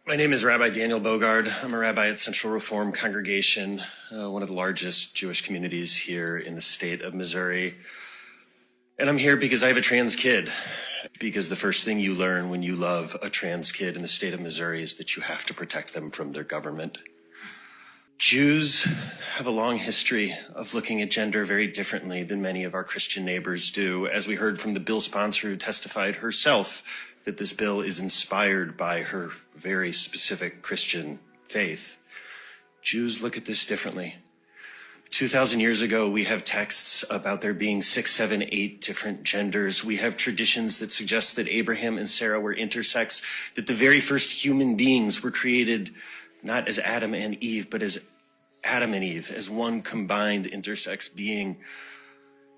My name is Rabbi Daniel Bogard. I'm a rabbi at Central Reform Congregation, one of the largest Jewish communities here in the state of Missouri. And I'm here because I have a trans kid. Because the first thing you learn when you love a trans kid in the state of Missouri is that you have to protect them from their government. Jews have a long history of looking at gender very differently than many of our Christian neighbors do, as we heard from the bill sponsor who testified herself that this bill is inspired by her very specific Christian faith. Jews look at this differently. 2,000 years ago, we have texts about there being 6, 7, 8 different genders. We have traditions that suggest that Abraham and Sarah were intersex, that the very first human beings were created not as Adam and Eve, but as Adam and Eve, as one combined intersex being.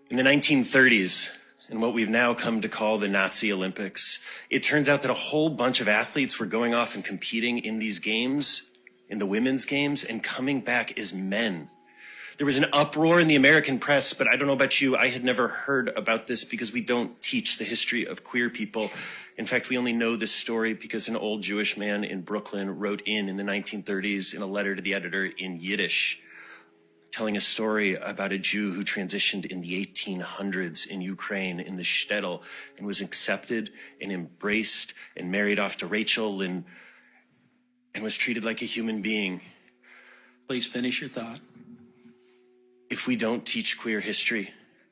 In the 1930s, in what we've now come to call the Nazi Olympics, it turns out that a whole bunch of athletes were going off and competing in these games, in the women's games, and coming back as men. There was an uproar in the American press, but I don't know about you, I had never heard about this because we don't teach the history of queer people. In fact, we only know this story because an old Jewish man in Brooklyn wrote in the 1930s in a letter to the editor in Yiddish, telling a story about a Jew who transitioned in the 1800s in Ukraine in the shtetl and was accepted and embraced and married off to Rachel and was treated like a human being. Please finish your thought. If we don't teach queer history,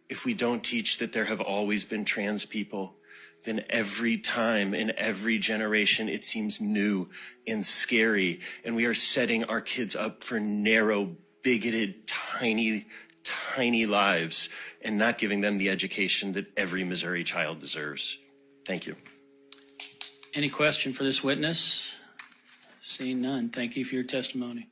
if we don't teach that there have always been trans people, then every time in every generation it seems new and scary, and we are setting our kids up for narrow, bigoted, tiny lives and not giving them the education that every Missouri child deserves. Thank you. Any question for this witness? Seeing none, thank you for your testimony.